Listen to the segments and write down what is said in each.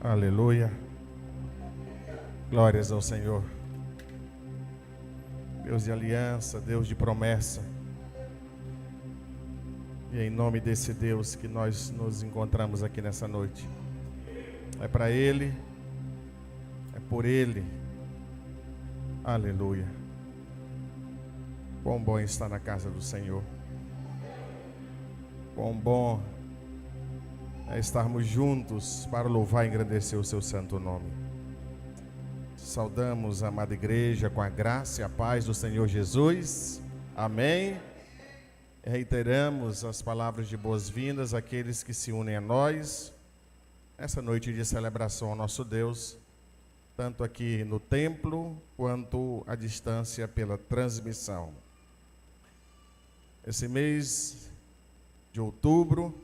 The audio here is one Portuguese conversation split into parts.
Aleluia. Glórias ao Senhor. Deus de aliança, Deus de promessa. E é em nome desse Deus que nós nos encontramos aqui nessa noite. É para Ele, é por Ele. Aleluia. Quão bom estar na casa do Senhor. Quão bom é estarmos juntos para louvar e engrandecer o seu santo nome. Saudamos a amada igreja com a graça e a paz do Senhor Jesus. Amém. Reiteramos as palavras de boas-vindas àqueles que se unem a nós nessa noite de celebração ao nosso Deus, tanto aqui no templo quanto à distância pela transmissão. Esse mês de outubro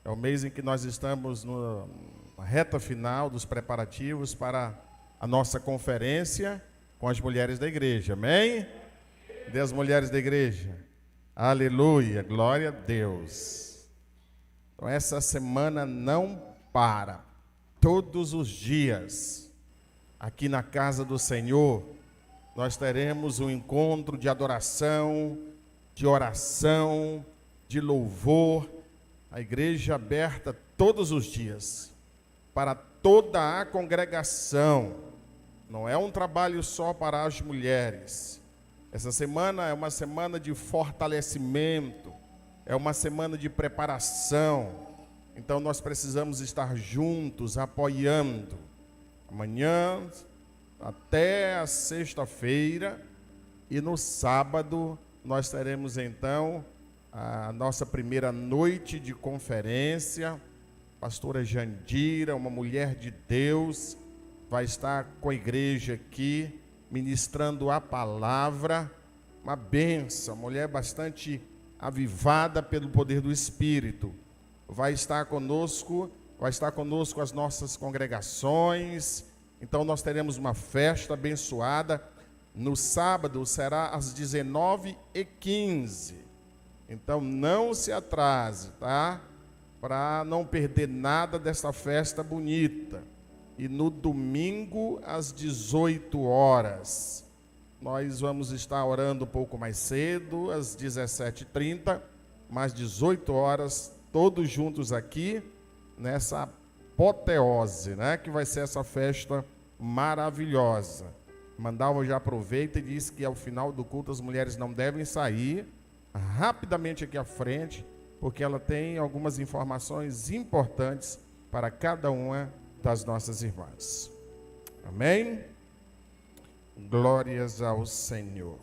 é o mês em que nós estamos na reta final dos preparativos para a nossa conferência com as mulheres da igreja. Amém? Dê as mulheres da igreja. Aleluia, glória a Deus. Então essa semana não para. Todos os dias, aqui na casa do Senhor, nós teremos um encontro de adoração, de oração, de louvor. A igreja aberta todos os dias, para toda a congregação. Não é um trabalho só para as mulheres. Essa semana é uma semana de fortalecimento, é uma semana de preparação. Então nós precisamos estar juntos, apoiando. Amanhã até a sexta-feira e no sábado nós teremos então a nossa primeira noite de conferência. Pastora Jandira, uma mulher de Deus, vai estar com a igreja aqui, ministrando a palavra, uma bênção, mulher bastante avivada pelo poder do Espírito. Vai estar conosco as nossas congregações. Então nós teremos uma festa abençoada. No sábado será às 19h15. Então não se atrase, tá? Para não perder nada dessa festa bonita. E no domingo às 18 horas, nós vamos estar orando um pouco mais cedo, às 17h30, mais 18 horas, todos juntos aqui, nessa apoteose, né? Que vai ser essa festa maravilhosa. Mandalva já aproveita e diz que ao final do culto as mulheres não devem sair rapidamente aqui à frente, porque ela tem algumas informações importantes para cada uma das nossas irmãs. Amém? Glórias ao Senhor.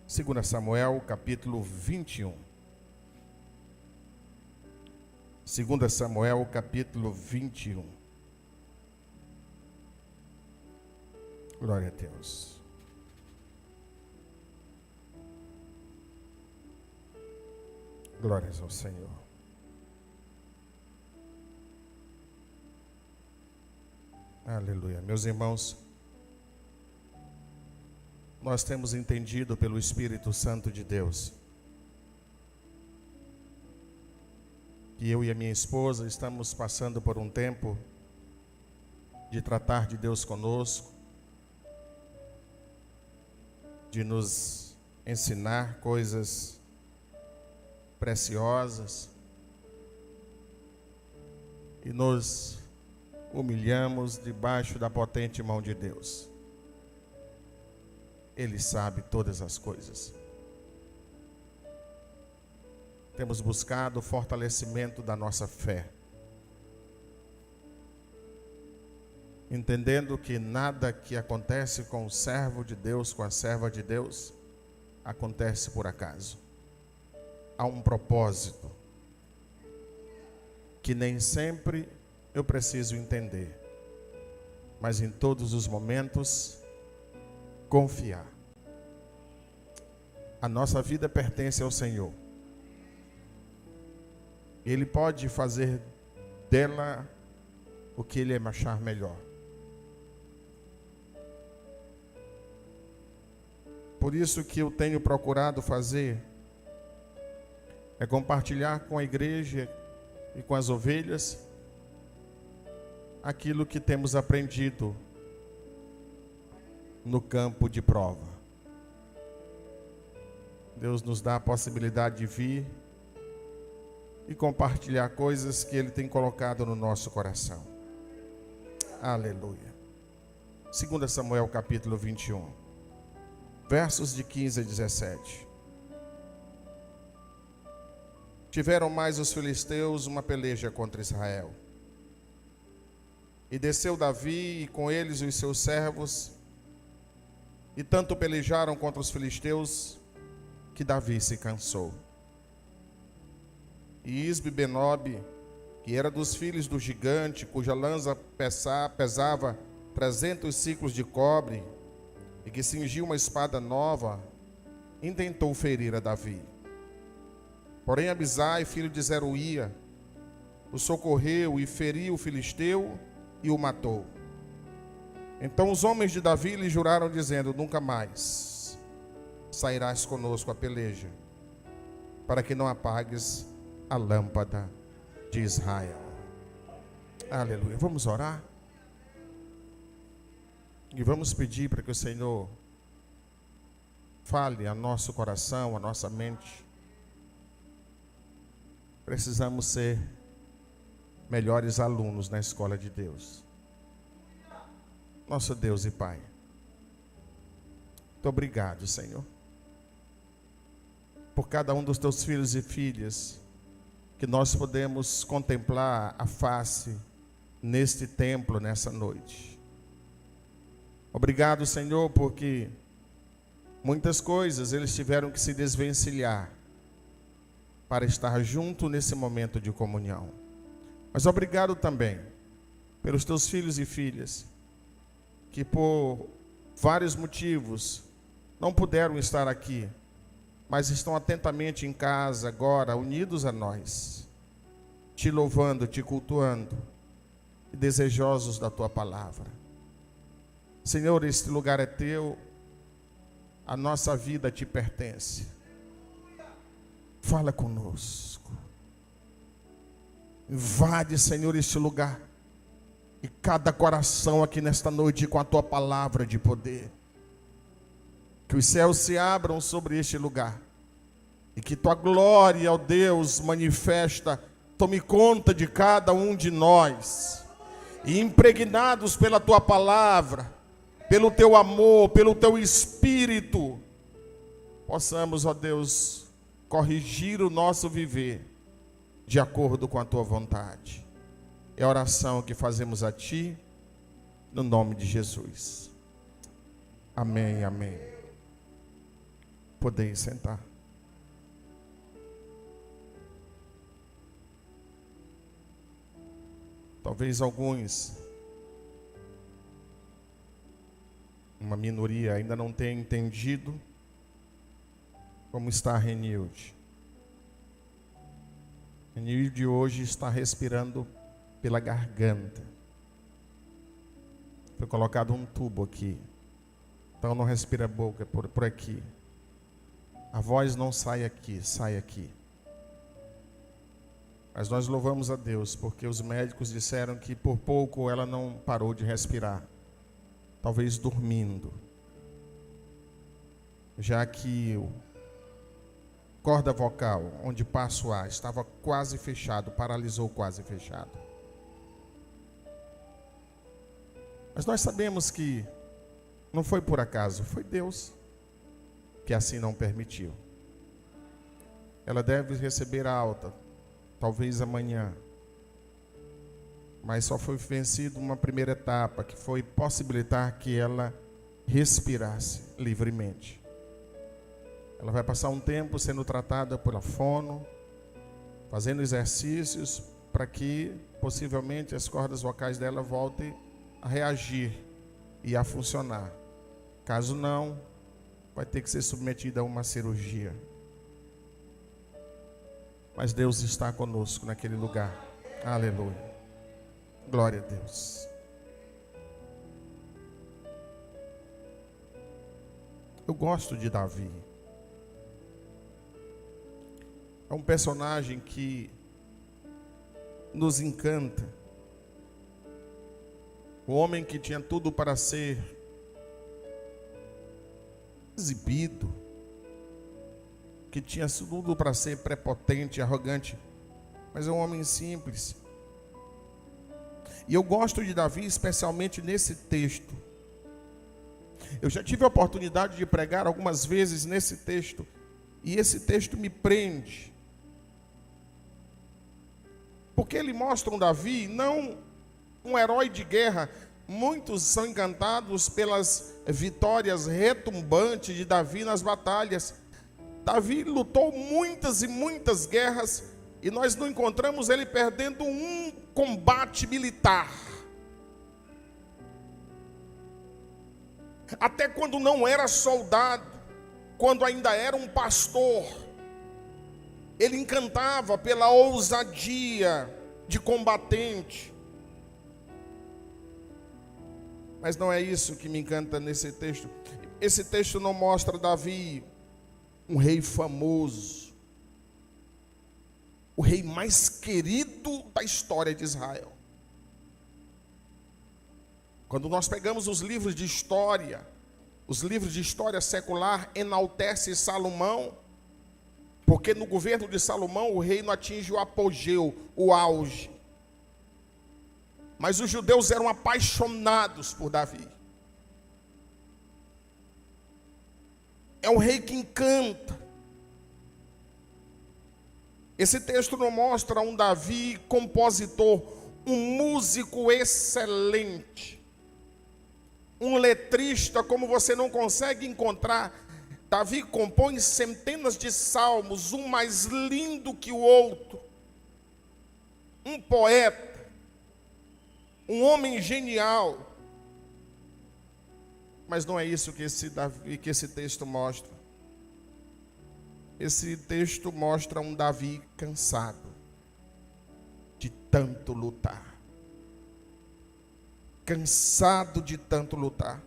2 Samuel, capítulo 21. 2 Samuel, capítulo 21. Glória a Deus. Glórias ao Senhor. Aleluia. Meus irmãos, nós temos entendido pelo Espírito Santo de Deus que eu e a minha esposa estamos passando por um tempo de tratar de Deus conosco, de nos ensinar coisas preciosas, e nos humilhamos debaixo da potente mão de Deus. Ele sabe todas as coisas. Temos buscado o fortalecimento da nossa fé, entendendo que nada que acontece com o servo de Deus, com a serva de Deus, acontece por acaso. Há um propósito que nem sempre eu preciso entender, mas em todos os momentos confiar. A nossa vida pertence ao Senhor. Ele pode fazer dela o que Ele achar melhor. Por isso que eu tenho procurado fazer é compartilhar com a igreja e com as ovelhas aquilo que temos aprendido no campo de prova. Deus nos dá a possibilidade de vir e compartilhar coisas que Ele tem colocado no nosso coração. Aleluia. 2 Samuel capítulo 21, versos de 15 a 17. Tiveram mais os filisteus uma peleja contra Israel. E desceu Davi e com eles os seus servos, e tanto pelejaram contra os filisteus, que Davi se cansou. E Isbi-Benob, que era dos filhos do gigante, cuja lança pesava 300 siclos de cobre, e que cingiu uma espada nova, intentou ferir a Davi. Porém Abisai, filho de Zeruía, o socorreu e feriu o filisteu e o matou. Então os homens de Davi lhe juraram, dizendo: nunca mais sairás conosco a peleja, para que não apagues a lâmpada de Israel. Aleluia. Vamos orar e vamos pedir para que o Senhor fale a nosso coração, a nossa mente. Precisamos ser melhores alunos na escola de Deus. Nosso Deus e Pai, muito obrigado, Senhor, por cada um dos teus filhos e filhas, que nós podemos contemplar a face neste templo, nessa noite. Obrigado, Senhor, porque muitas coisas eles tiveram que se desvencilhar para estar junto nesse momento de comunhão. Mas obrigado também pelos teus filhos e filhas, que por vários motivos não puderam estar aqui, mas estão atentamente em casa agora, unidos a nós, te louvando, te cultuando e desejosos da tua palavra. Senhor, este lugar é teu, a nossa vida te pertence. Fala conosco. Invade, Senhor, este lugar e cada coração aqui nesta noite com a tua palavra de poder. Que os céus se abram sobre este lugar e que tua glória, ó Deus, manifesta, tome conta de cada um de nós, e impregnados pela tua palavra, pelo teu amor, pelo teu espírito, possamos, ó Deus, corrigir o nosso viver de acordo com a tua vontade. É a oração que fazemos a ti, no nome de Jesus. Amém, amém. Podeis sentar. Talvez alguns, uma minoria, ainda não tenha entendido como está a Renilde. Renilde hoje está respirando pela garganta. Foi colocado um tubo aqui, então não respira a boca, por aqui. A voz não sai aqui, sai aqui. Mas nós louvamos a Deus, porque os médicos disseram que por pouco ela não parou de respirar, talvez dormindo, já que o corda vocal, onde passa o ar, estava quase fechado, paralisou quase fechado. Mas nós sabemos que não foi por acaso, foi Deus que assim não permitiu. Ela deve receber a alta, talvez amanhã, mas só foi vencida uma primeira etapa, que foi possibilitar que ela respirasse livremente. Ela vai passar um tempo sendo tratada pela fono, fazendo exercícios para que possivelmente as cordas vocais dela voltem a reagir e a funcionar. Caso não, vai ter que ser submetida a uma cirurgia. Mas Deus está conosco naquele lugar. Aleluia. Glória a Deus. Eu gosto de Davi. É um personagem que nos encanta. O homem que tinha tudo para ser exibido, que tinha tudo para ser prepotente, arrogante, mas é um homem simples. E eu gosto de Davi especialmente nesse texto. Eu já tive a oportunidade de pregar algumas vezes nesse texto, e esse texto me prende, porque ele mostra um Davi, não um herói de guerra. Muitos são encantados pelas vitórias retumbantes de Davi nas batalhas. Davi lutou muitas e muitas guerras, e nós não encontramos ele perdendo um combate militar. Até quando não era soldado, quando ainda era um pastor, ele encantava pela ousadia de combatente. Mas não é isso que me encanta nesse texto. Esse texto não mostra Davi um rei famoso, o rei mais querido da história de Israel. Quando nós pegamos os livros de história secular, enaltece Salomão, porque no governo de Salomão o reino atinge o apogeu, o auge. Mas os judeus eram apaixonados por Davi. É um rei que encanta. Esse texto não mostra um Davi compositor, um músico excelente, um letrista como você não consegue encontrar. Davi compõe centenas de salmos, um mais lindo que o outro. Um poeta, um homem genial. Mas não é isso que esse texto mostra. Esse texto mostra um Davi cansado de tanto lutar. Cansado de tanto lutar.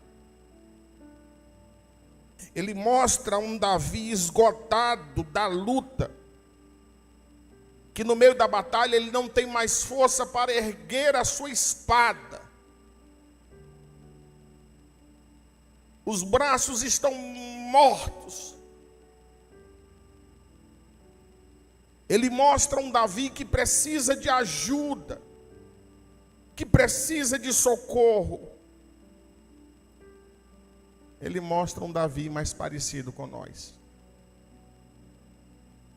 Ele mostra um Davi esgotado da luta, que no meio da batalha ele não tem mais força para erguer a sua espada. Os braços estão mortos. Ele mostra um Davi que precisa de ajuda, que precisa de socorro. Ele mostra um Davi mais parecido com nós,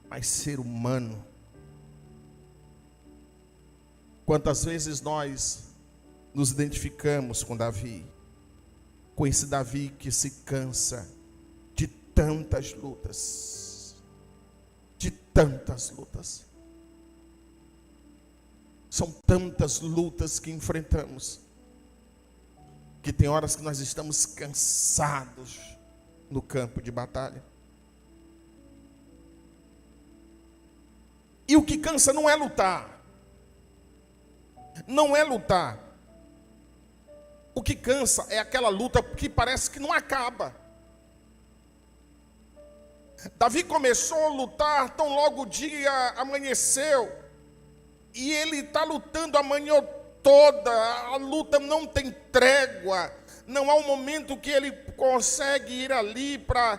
mais ser humano. Quantas vezes nós nos identificamos com Davi, com esse Davi que se cansa de tantas lutas, de tantas lutas. São tantas lutas que enfrentamos, que tem horas que nós estamos cansados no campo de batalha. E o que cansa não é lutar. Não é lutar. O que cansa é aquela luta que parece que não acaba. Davi começou a lutar, tão logo o dia amanheceu, e ele está lutando a manhã toda, a luta não tem trégua, não há um momento que ele consegue ir ali para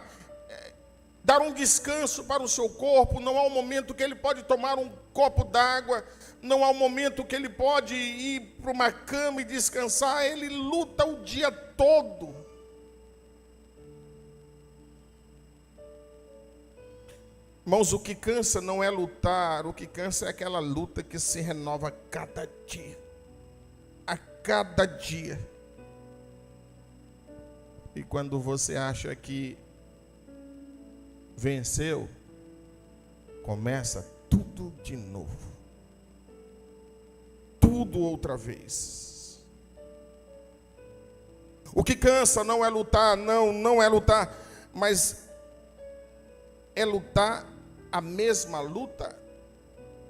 dar um descanso para o seu corpo, não há um momento que ele pode tomar um copo d'água, não há um momento que ele pode ir para uma cama e descansar. Ele luta o dia todo. Irmãos, o que cansa não é lutar, o que cansa é aquela luta que se renova a cada dia. A cada dia. E quando você acha que venceu, começa tudo de novo. Tudo outra vez. O que cansa não é lutar, não é lutar, mas é lutar a mesma luta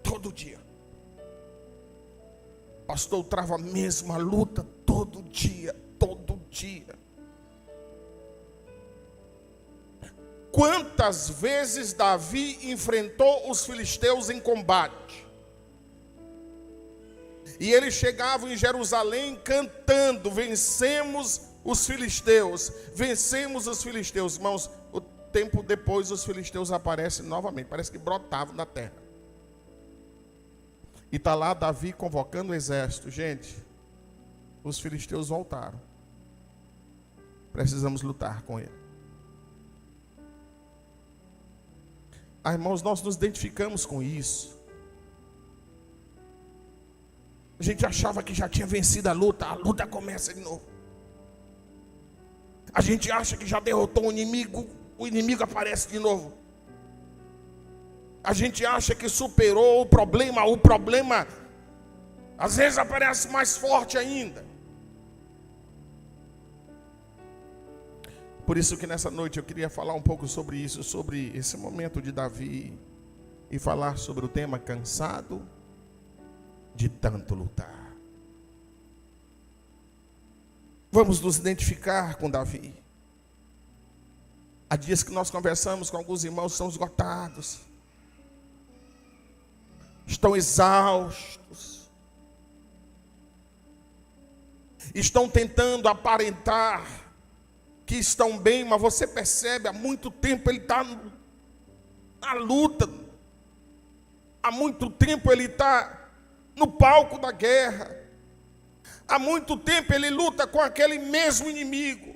todo dia. Pastor, eu travo a mesma luta todo dia, todo dia. Quantas vezes Davi enfrentou os filisteus em combate? E eles chegavam em Jerusalém cantando: vencemos os filisteus, vencemos os filisteus. Irmãos, o tempo depois os filisteus aparecem novamente, parece que brotavam da terra. E está lá Davi convocando o exército. Gente, os filisteus voltaram. Precisamos lutar com ele. Irmãos, nós nos identificamos com isso. A gente achava que já tinha vencido a luta começa de novo. A gente acha que já derrotou o inimigo aparece de novo. A gente acha que superou o problema às vezes aparece mais forte ainda. Por isso que nessa noite eu queria falar um pouco sobre isso, sobre esse momento de Davi, e falar sobre o tema cansado de tanto lutar. Vamos nos identificar com Davi. Há dias que nós conversamos com alguns irmãos, são esgotados, estão exaustos, estão tentando aparentar que estão bem, mas você percebe, há muito tempo ele está na luta, há muito tempo ele está no palco da guerra, há muito tempo ele luta com aquele mesmo inimigo,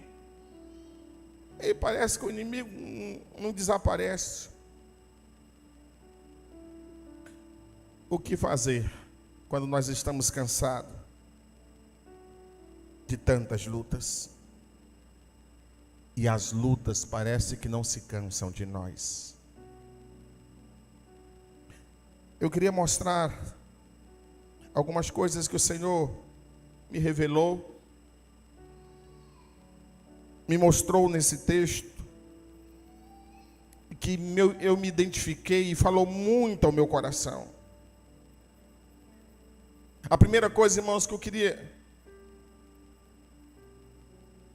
e parece que o inimigo não desaparece. O que fazer quando nós estamos cansados de tantas lutas? E as lutas parece que não se cansam de nós. Eu queria mostrar algumas coisas que o Senhor me revelou, me mostrou nesse texto, que eu me identifiquei e falou muito ao meu coração. A primeira coisa, irmãos, que eu queria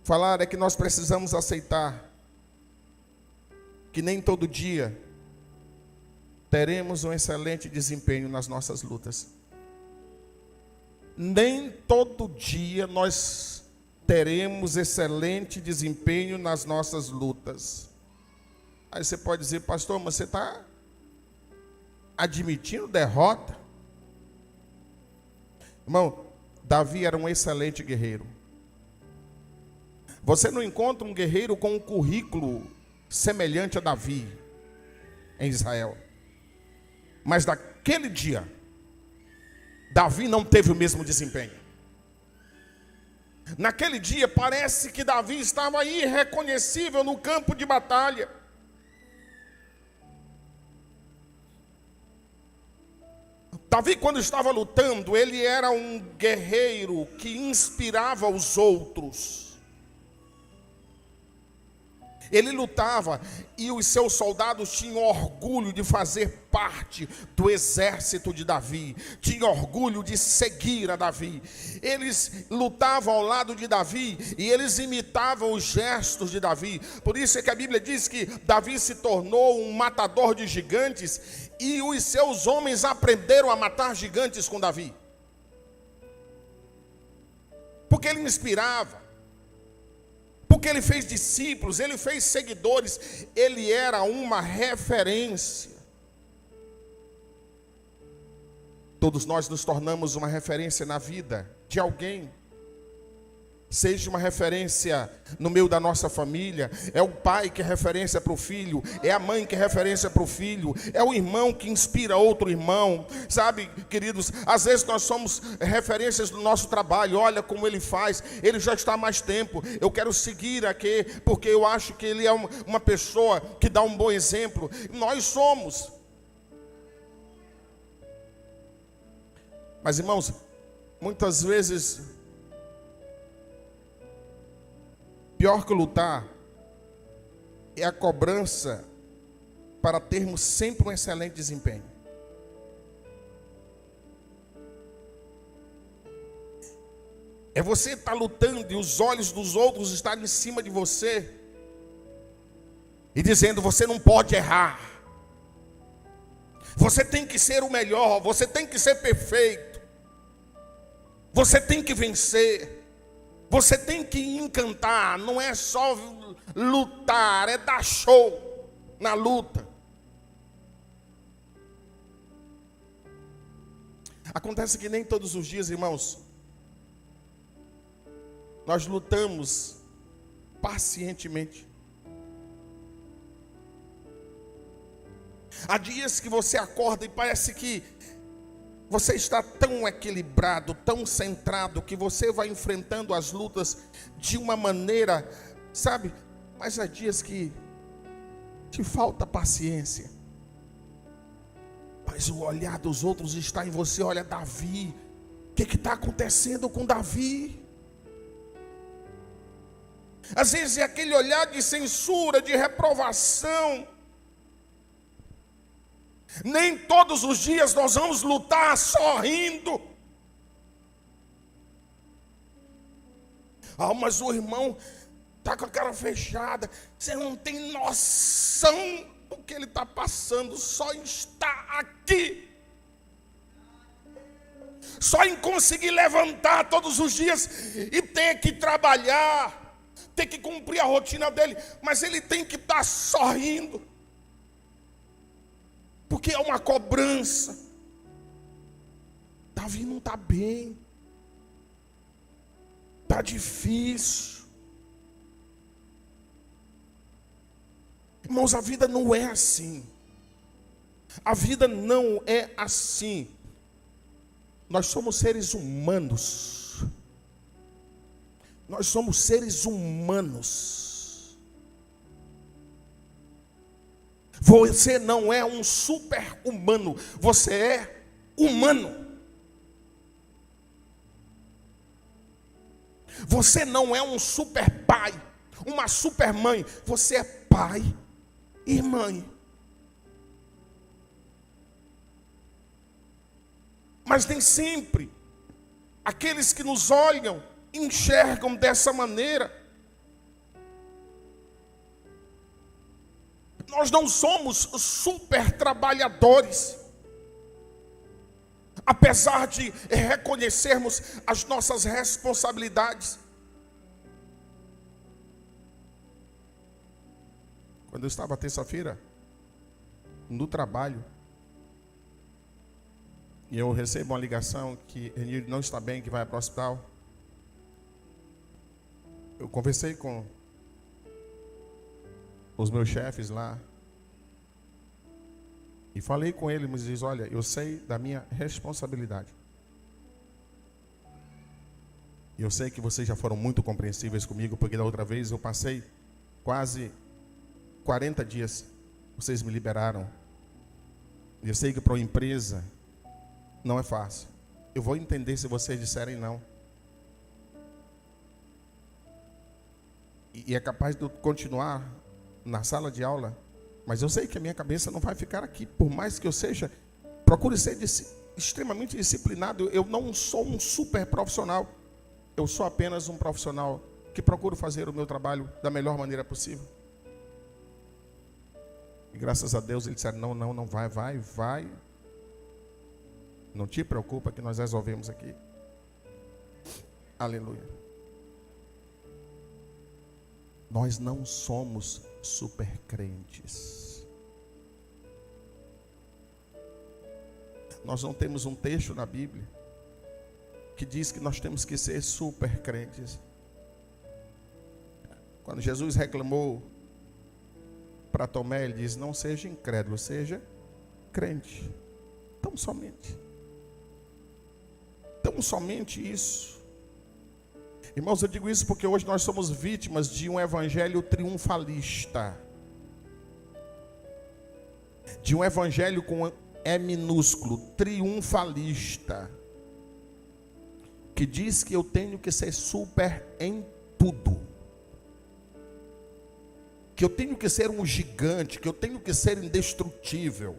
falar é que nós precisamos aceitar que nem todo dia teremos um excelente desempenho nas nossas lutas. Nem todo dia nós teremos excelente desempenho nas nossas lutas. Aí você pode dizer: pastor, mas você está admitindo derrota? Irmão, Davi era um excelente guerreiro. Você não encontra um guerreiro com um currículo semelhante a Davi em Israel. Mas naquele dia, Davi não teve o mesmo desempenho. Naquele dia parece que Davi estava irreconhecível no campo de batalha. Davi, quando estava lutando, ele era um guerreiro que inspirava os outros. Ele lutava e os seus soldados tinham orgulho de fazer parte do exército de Davi, tinham orgulho de seguir a Davi. Eles lutavam ao lado de Davi e eles imitavam os gestos de Davi. Por isso é que a Bíblia diz que Davi se tornou um matador de gigantes e os seus homens aprenderam a matar gigantes com Davi, porque ele inspirava. Porque ele fez discípulos, ele fez seguidores, ele era uma referência. Todos nós nos tornamos uma referência na vida de alguém. Seja uma referência no meio da nossa família, é o pai que é referência para o filho, é a mãe que é referência para o filho, é o irmão que inspira outro irmão. Sabe, queridos, às vezes nós somos referências do nosso trabalho. Olha como ele faz, ele já está há mais tempo, eu quero seguir aqui, porque eu acho que ele é uma pessoa que dá um bom exemplo. Nós somos. Mas, irmãos, muitas vezes, pior que lutar é a cobrança para termos sempre um excelente desempenho. É você estar lutando e os olhos dos outros estarem em cima de você e dizendo: você não pode errar, você tem que ser o melhor, você tem que ser perfeito. Você tem que vencer. Você tem que encantar. Não é só lutar, é dar show na luta. Acontece que nem todos os dias, irmãos, nós lutamos pacientemente. Há dias que você acorda e parece que você está tão equilibrado, tão centrado, que você vai enfrentando as lutas de uma maneira, sabe? Mas há dias que te falta paciência. Mas o olhar dos outros está em você. Olha, Davi, o que está acontecendo com Davi? Às vezes é aquele olhar de censura, de reprovação. Nem todos os dias nós vamos lutar sorrindo. Ah, mas o irmão está com a cara fechada. Você não tem noção do que ele está passando. Só em estar aqui, só em conseguir levantar todos os dias e ter que trabalhar, ter que cumprir a rotina dele. Mas ele tem que estar sorrindo, porque é uma cobrança. Davi não está bem, está difícil. Irmãos, a vida não é assim. A vida não é assim. Nós somos seres humanos. Nós somos seres humanos. Você não é um super-humano, você é humano. Você não é um super-pai, uma super-mãe, você é pai e mãe. Mas nem sempre aqueles que nos olham enxergam dessa maneira. Nós não somos super trabalhadores, apesar de reconhecermos as nossas responsabilidades. Quando eu estava terça-feira no trabalho, e eu recebo uma ligação que ele não está bem, que vai para o hospital. Eu conversei com os meus chefes lá e falei com ele, mas diz: olha, eu sei da minha responsabilidade. E eu sei que vocês já foram muito compreensíveis comigo, porque da outra vez eu passei quase 40 dias. Vocês me liberaram. E eu sei que para uma empresa não é fácil. Eu vou entender se vocês disserem não. E é capaz de eu continuar na sala de aula, mas eu sei que a minha cabeça não vai ficar aqui. Por mais que eu seja, procure ser extremamente disciplinado. Eu não sou um super profissional. Eu sou apenas um profissional que procuro fazer o meu trabalho da melhor maneira possível. E graças a Deus eles disseram: não, vai. Não te preocupa que nós resolvemos aqui. Aleluia. Nós não somos super crentes. Nós não temos um texto na Bíblia que diz que nós temos que ser super crentes. Quando Jesus reclamou para Tomé, ele diz: não seja incrédulo, seja crente. Tão somente isso. Irmãos, eu digo isso porque hoje nós somos vítimas de um evangelho triunfalista, de um evangelho com E minúsculo, triunfalista, que diz que eu tenho que ser super em tudo, que eu tenho que ser um gigante, que eu tenho que ser indestrutível.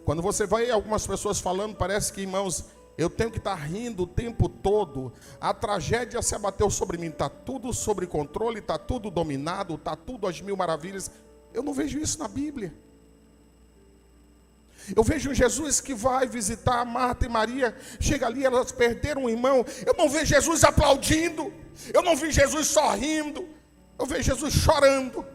Quando você vai algumas pessoas falando, parece que, irmãos, eu tenho que estar rindo o tempo todo. A tragédia se abateu sobre mim. Está tudo sob controle, está tudo dominado, está tudo às mil maravilhas. Eu não vejo isso na Bíblia. Eu vejo um Jesus que vai visitar Marta e Maria, chega ali, elas perderam um irmão. Eu não vejo Jesus aplaudindo, eu não vi Jesus sorrindo, eu vejo Jesus chorando.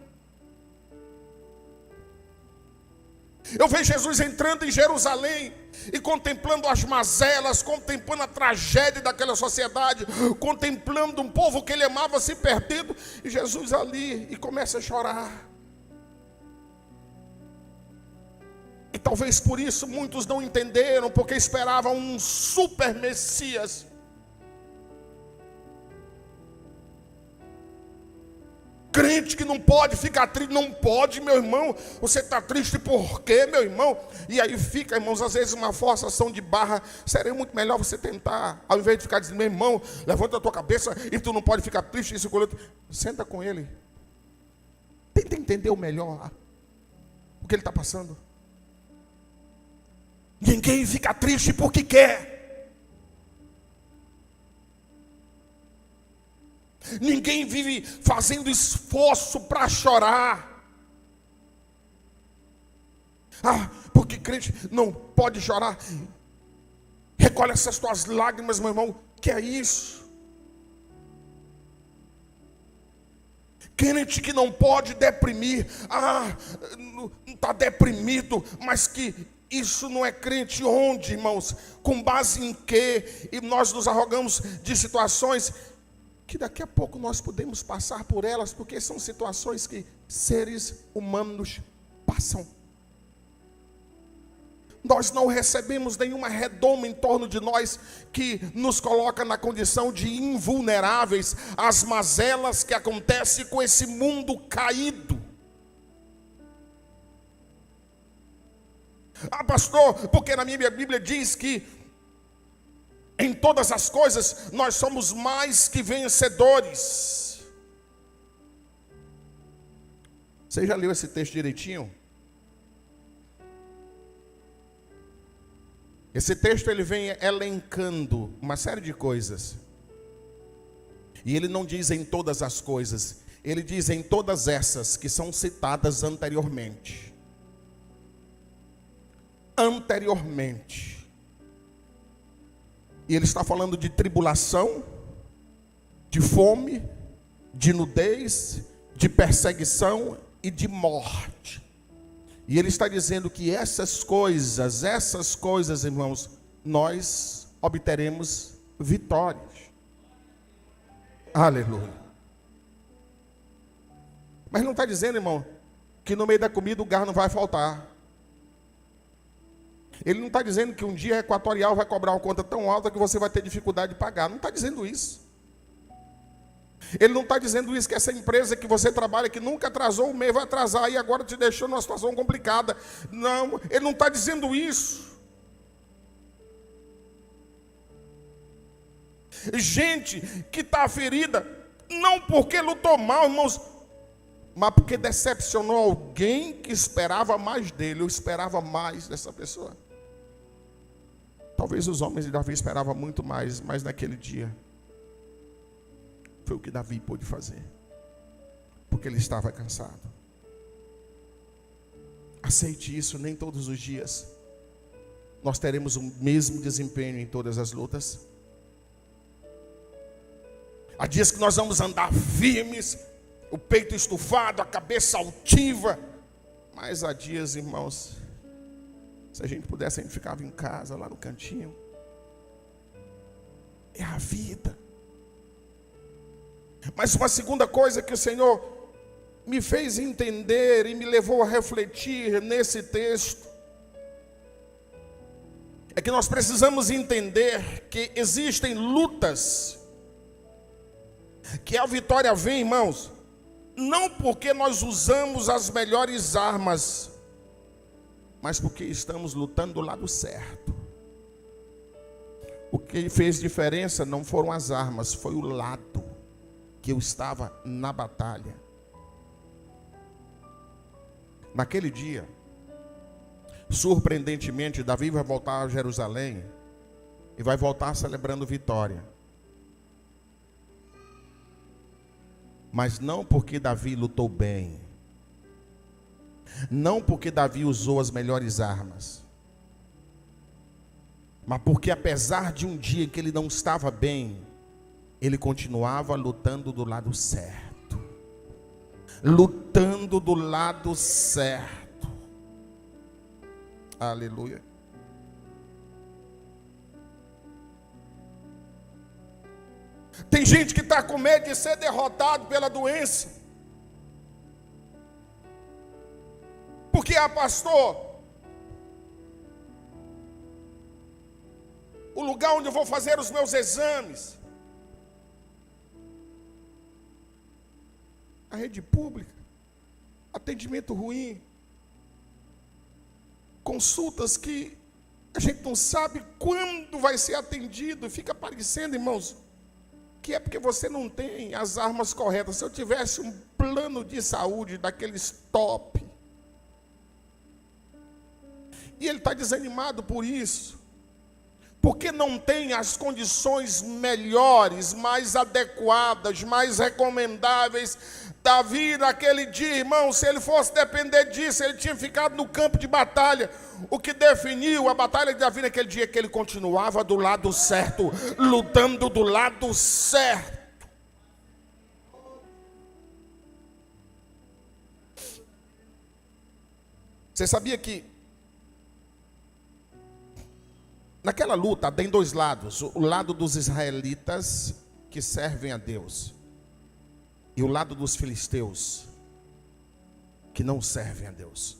Eu vejo Jesus entrando em Jerusalém e contemplando as mazelas, contemplando a tragédia daquela sociedade, contemplando um povo que ele amava se perdendo, e Jesus ali e começa a chorar. E talvez por isso muitos não entenderam, porque esperavam um super Messias. Crente que não pode ficar triste, não pode, meu irmão. Você está triste por quê, meu irmão? E aí fica, irmãos, às vezes uma forçação de barra. Seria muito melhor você tentar, ao invés de ficar dizendo, meu irmão, levanta a tua cabeça e tu não pode ficar triste, isso, senta com ele. Tenta entender o melhor, o que ele está passando. Ninguém fica triste porque quer. Ninguém vive fazendo esforço para chorar. Porque crente não pode chorar. Recolhe essas tuas lágrimas, meu irmão. Que é isso? Crente que não pode deprimir. Não está deprimido, mas que isso não é crente onde, irmãos? Com base em quê? E nós nos arrogamos de situações que daqui a pouco nós podemos passar por elas, porque são situações que seres humanos passam. Nós não recebemos nenhuma redoma em torno de nós que nos coloca na condição de invulneráveis às mazelas que acontecem com esse mundo caído. Pastor, porque na minha Bíblia diz que em todas as coisas nós somos mais que vencedores. Você já leu esse texto direitinho? Esse texto ele vem elencando uma série de coisas. E ele não diz em todas as coisas, ele diz em todas essas que são citadas anteriormente. E ele está falando de tribulação, de fome, de nudez, de perseguição e de morte. E ele está dizendo que essas coisas, irmãos, nós obteremos vitórias. Aleluia. Mas não está dizendo, irmão, que no meio da comida o gás não vai faltar. Ele não está dizendo que um dia a Equatorial vai cobrar uma conta tão alta que você vai ter dificuldade de pagar. Não está dizendo isso. Ele não está dizendo isso, que essa empresa que você trabalha, que nunca atrasou o mês, vai atrasar e agora te deixou numa situação complicada. Não, ele não está dizendo isso. Gente que está ferida, não porque lutou mal, irmãos, mas porque decepcionou alguém que esperava mais dele, ou esperava mais dessa pessoa. Talvez os homens de Davi esperavam muito mais, mas naquele dia foi o que Davi pôde fazer, porque ele estava cansado. Aceite isso, nem todos os dias nós teremos o mesmo desempenho em todas as lutas. Há dias que nós vamos andar firmes, o peito estufado, a cabeça altiva, mas há dias, irmãos, se a gente pudesse, a gente ficava em casa, lá no cantinho. É a vida. Mas uma segunda coisa que o Senhor me fez entender e me levou a refletir nesse texto, é que nós precisamos entender que existem lutas, que a vitória vem, irmãos, não porque nós usamos as melhores armas, mas porque estamos lutando do lado certo. O que fez diferença não foram as armas, foi o lado que eu estava na batalha. Naquele dia, surpreendentemente, Davi vai voltar a Jerusalém e vai voltar celebrando vitória. Mas não porque Davi lutou bem, não porque Davi usou as melhores armas, Mas porque apesar de um dia que ele não estava bem, ele continuava lutando do lado certo. Lutando do lado certo. Aleluia. Tem gente que está com medo de ser derrotado pela doença. Porque, pastor, o lugar onde eu vou fazer os meus exames, a rede pública, atendimento ruim, consultas que a gente não sabe quando vai ser atendido, fica parecendo, irmãos, que é porque você não tem as armas corretas. Se eu tivesse um plano de saúde daqueles top, e ele está desanimado por isso, porque não tem as condições melhores, mais adequadas, mais recomendáveis. Davi, naquele dia, irmão, se ele fosse depender disso, ele tinha ficado no campo de batalha. O que definiu a batalha de Davi naquele dia é que ele continuava do lado certo, lutando do lado certo. Você sabia que naquela luta tem dois lados: o lado dos israelitas que servem a Deus e o lado dos filisteus que não servem a Deus.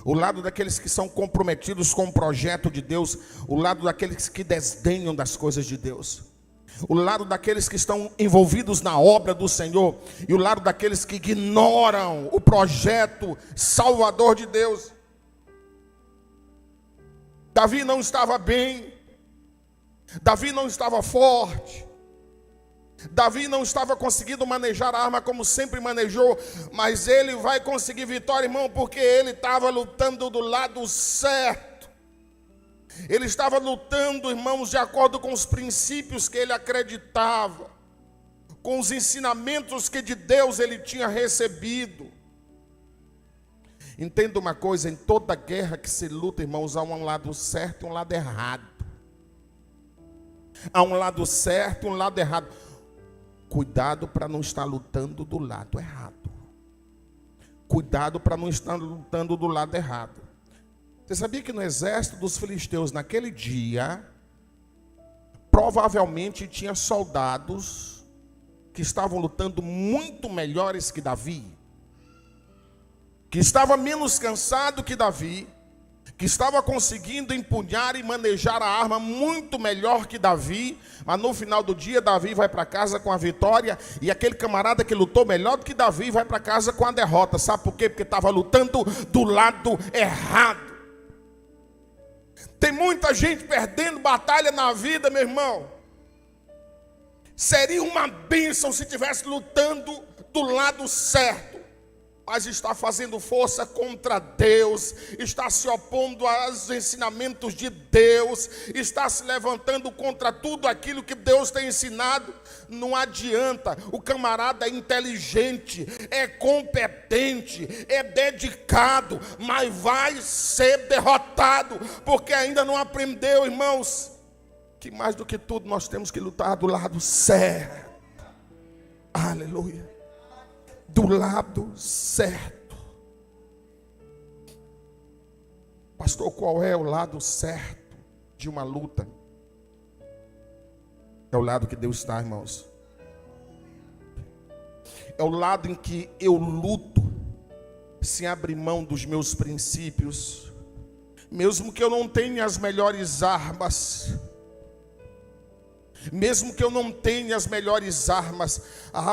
O lado daqueles que são comprometidos com o projeto de Deus, o lado daqueles que desdenham das coisas de Deus, o lado daqueles que estão envolvidos na obra do Senhor e o lado daqueles que ignoram o projeto salvador de Deus. Davi não estava bem, Davi não estava forte, Davi não estava conseguindo manejar a arma como sempre manejou, mas ele vai conseguir vitória, irmão, porque ele estava lutando do lado certo. Ele estava lutando, irmãos, de acordo com os princípios que ele acreditava, com os ensinamentos que de Deus ele tinha recebido. Entenda uma coisa: em toda guerra que se luta, irmãos, há um lado certo e um lado errado. Há um lado certo e um lado errado. Cuidado para não estar lutando do lado errado. Cuidado para não estar lutando do lado errado. Você sabia que no exército dos filisteus naquele dia, provavelmente tinha soldados que estavam lutando muito melhores que Davi, que estava menos cansado que Davi, que estava conseguindo empunhar e manejar a arma muito melhor que Davi, mas no final do dia Davi vai para casa com a vitória, e aquele camarada que lutou melhor do que Davi vai para casa com a derrota. Sabe por quê? Porque estava lutando do lado errado. Tem muita gente perdendo batalha na vida, meu irmão. Seria uma bênção se estivesse lutando do lado certo, mas está fazendo força contra Deus, está se opondo aos ensinamentos de Deus, está se levantando contra tudo aquilo que Deus tem ensinado. Não adianta. O camarada é inteligente, é competente, é dedicado, mas vai ser derrotado, porque ainda não aprendeu, irmãos, que mais do que tudo nós temos que lutar do lado certo. Aleluia. Do lado certo. Pastor, qual é o lado certo de uma luta? É o lado que Deus está, irmãos. É o lado em que eu luto sem abrir mão dos meus princípios, mesmo que eu não tenha as melhores armas. Mesmo que eu não tenha as melhores armas,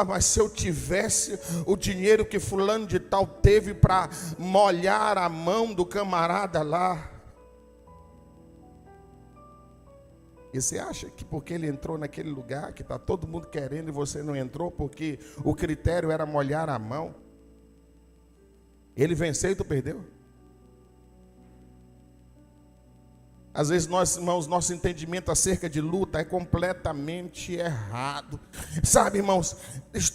mas se eu tivesse o dinheiro que fulano de tal teve para molhar a mão do camarada lá. E você acha que porque ele entrou naquele lugar que está todo mundo querendo e você não entrou porque o critério era molhar a mão? Ele venceu e tu perdeu? Às vezes nós, irmãos, nosso entendimento acerca de luta é completamente errado. Sabe, irmãos,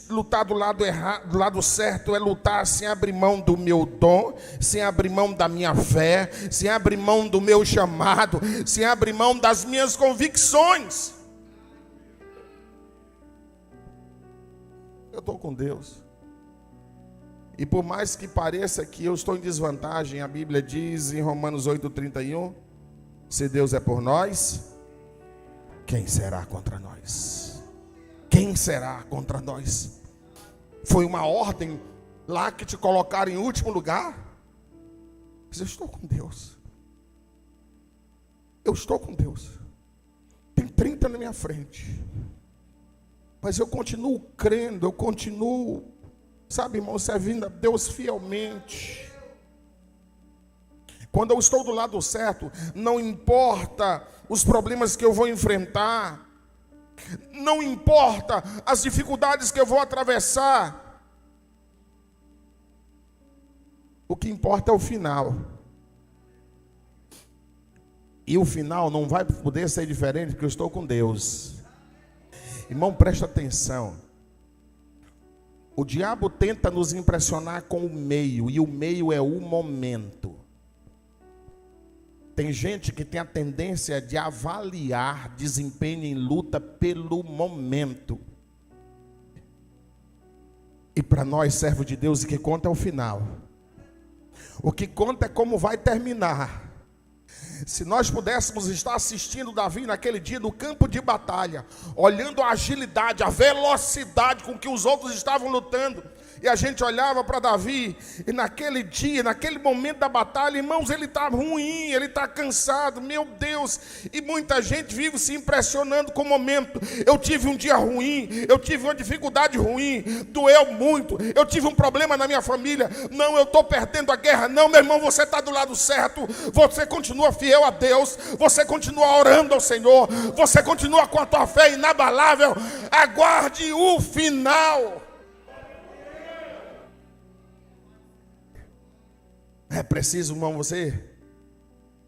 lutar do lado errado, do lado certo é lutar sem abrir mão do meu dom, sem abrir mão da minha fé, sem abrir mão do meu chamado, sem abrir mão das minhas convicções. Eu estou com Deus. E por mais que pareça que eu estou em desvantagem, a Bíblia diz em Romanos 8:31, se Deus é por nós, quem será contra nós? Quem será contra nós? Foi uma ordem lá que te colocaram em último lugar? Mas eu estou com Deus. Eu estou com Deus. Tem 30 na minha frente. Mas eu continuo crendo, eu continuo, sabe, irmão, servindo a Deus fielmente. Quando eu estou do lado certo, não importa os problemas que eu vou enfrentar, não importa as dificuldades que eu vou atravessar, o que importa é o final. E o final não vai poder ser diferente, porque eu estou com Deus. Irmão, presta atenção. O diabo tenta nos impressionar com o meio, e o meio é o momento. Tem gente que tem a tendência de avaliar desempenho em luta pelo momento. E para nós, servos de Deus, o que conta é o final. O que conta é como vai terminar. Se nós pudéssemos estar assistindo Davi naquele dia no campo de batalha, olhando a agilidade, a velocidade com que os outros estavam lutando, e a gente olhava para Davi, e naquele dia, naquele momento da batalha, irmãos, ele está ruim, ele está cansado, meu Deus, e muita gente vive se impressionando com o momento. Eu tive um dia ruim, eu tive uma dificuldade ruim, doeu muito, eu tive um problema na minha família, não, eu estou perdendo a guerra, não, meu irmão, você está do lado certo, você continua fiel a Deus, você continua orando ao Senhor, você continua com a tua fé inabalável, aguarde o final. É preciso, irmão,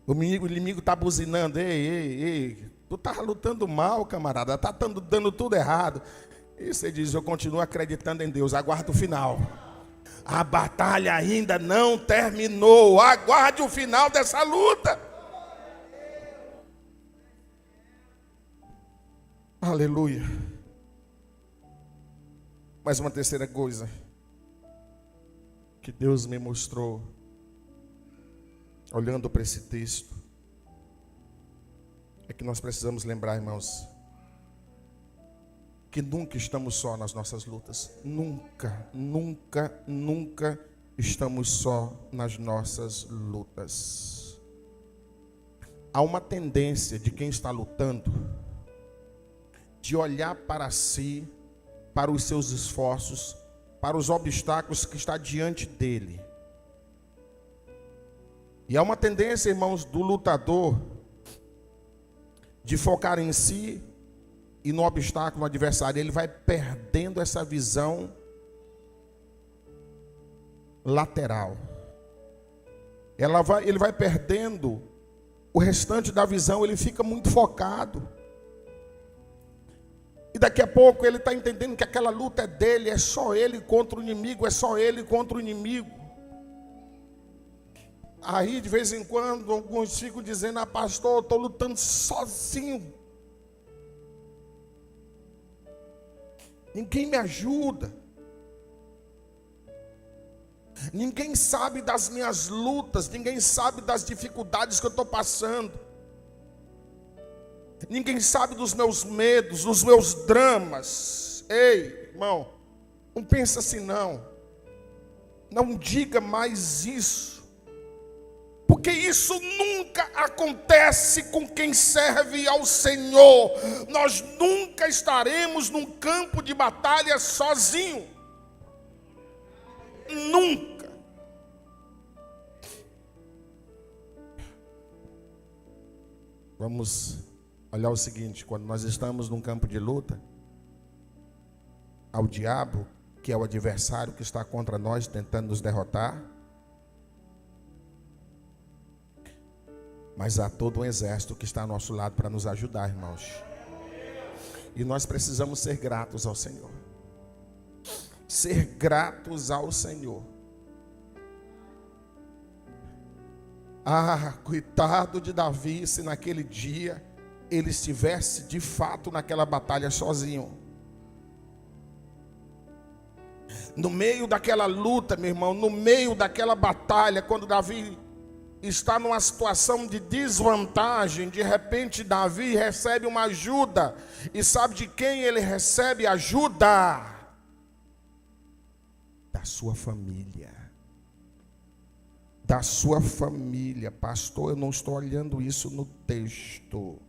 o inimigo está buzinando, ei, tu está lutando mal, camarada, está dando tudo errado. E você diz, eu continuo acreditando em Deus, aguarda o final. A batalha ainda não terminou, aguarde o final dessa luta. Aleluia. Mais uma terceira coisa que Deus me mostrou, olhando para esse texto, é que nós precisamos lembrar, irmãos, que nunca estamos só nas nossas lutas. Nunca estamos só nas nossas lutas. Há uma tendência de quem está lutando de olhar para si, para os seus esforços, para os obstáculos que está diante dele. E há uma tendência, irmãos, do lutador de focar em si e no obstáculo, no adversário. Ele vai perdendo essa visão lateral. Ele vai perdendo o restante da visão, ele fica muito focado. E daqui a pouco ele está entendendo que aquela luta é dele, é só ele contra o inimigo, é só ele contra o inimigo. Aí de vez em quando alguns ficam dizendo, pastor, eu estou lutando sozinho. Ninguém me ajuda. Ninguém sabe das minhas lutas, ninguém sabe das dificuldades que eu estou passando. Ninguém sabe dos meus medos, dos meus dramas. Ei, irmão, não pensa assim não. Não diga mais isso. Porque isso nunca acontece com quem serve ao Senhor. Nós nunca estaremos num campo de batalha sozinho. Nunca. Vamos olhar o seguinte, quando nós estamos num campo de luta, ao diabo, que é o adversário que está contra nós, tentando nos derrotar. mas há todo um exército que está ao nosso lado para nos ajudar, irmãos. E nós precisamos ser gratos ao Senhor. Ser gratos ao Senhor. Ah, coitado de Davi, se naquele dia ele estivesse de fato naquela batalha sozinho. No meio daquela luta, meu irmão, no meio daquela batalha, quando Davi está numa situação de desvantagem, de repente Davi recebe uma ajuda. E sabe de quem ele recebe ajuda? Da sua família. Da sua família. Pastor, eu não estou olhando isso no texto.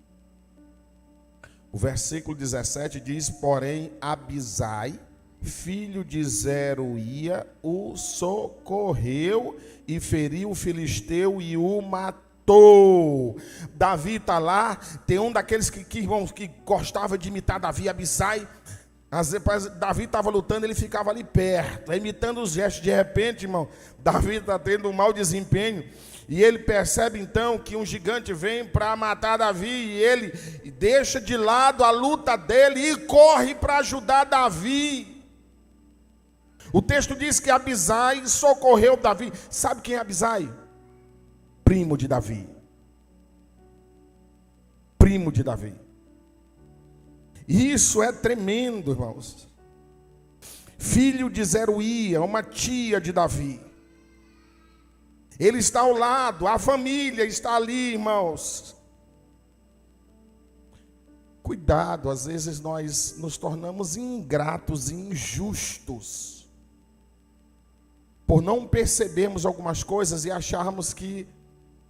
O versículo 17 diz: porém Abisai, filho de Zeruia, o socorreu e feriu o filisteu e o matou. Davi está lá, tem um daqueles que gostava de imitar Davi, Abisai. Às vezes Davi estava lutando, ele ficava ali perto, imitando os gestos. De repente, irmão, Davi está tendo um mau desempenho. E ele percebe então que um gigante vem para matar Davi. E ele deixa de lado a luta dele e corre para ajudar Davi. O texto diz que Abisai socorreu Davi. Sabe quem é Abisai? Primo de Davi. Primo de Davi. Isso é tremendo, irmãos. Filho de Zeruia, uma tia de Davi. Ele está ao lado, a família está ali, irmãos. Cuidado, às vezes nós nos tornamos ingratos e injustos por não percebermos algumas coisas e acharmos que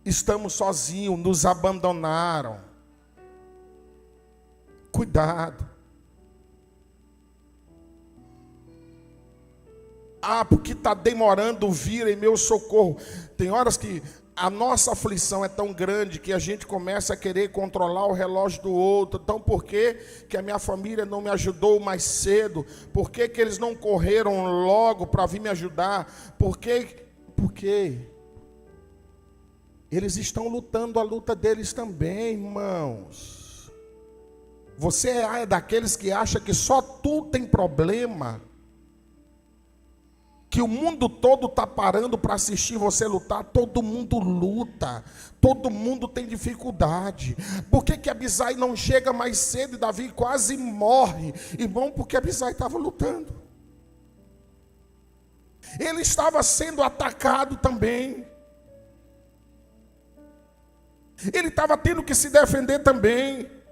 estamos sozinhos, nos abandonaram. Cuidado. Ah, porque está demorando vir em meu socorro. Tem horas que a nossa aflição é tão grande que a gente começa a querer controlar o relógio do outro. Então, por que que a minha família não me ajudou mais cedo? Por que que eles não correram logo para vir me ajudar? Porque eles estão lutando a luta deles também, irmãos. Você é daqueles que acha que só tu tem problema, que o mundo todo está parando para assistir você lutar. Todo mundo luta, todo mundo tem dificuldade. Por que que Abisai não chega mais cedo e Davi quase morre? Irmão, porque Abisai estava lutando. Ele estava sendo atacado também. Ele estava tendo que se defender também.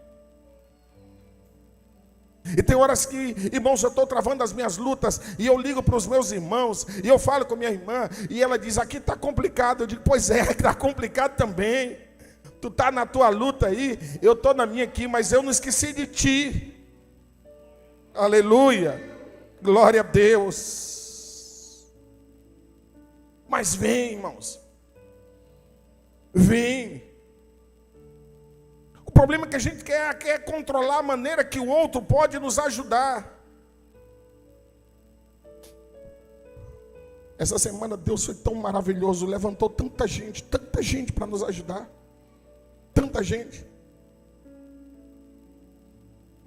E tem horas que, irmãos, eu estou travando as minhas lutas e eu ligo para os meus irmãos e eu falo com minha irmã e ela diz: aqui está complicado. Eu digo: pois é, está complicado também. Tu está na tua luta aí, eu estou na minha aqui, mas eu não esqueci de ti. Aleluia, glória a Deus. Mas vem, irmãos, vem. O problema é que a gente quer controlar a maneira que o outro pode nos ajudar. Essa semana Deus foi tão maravilhoso, levantou tanta gente para nos ajudar. Tanta gente.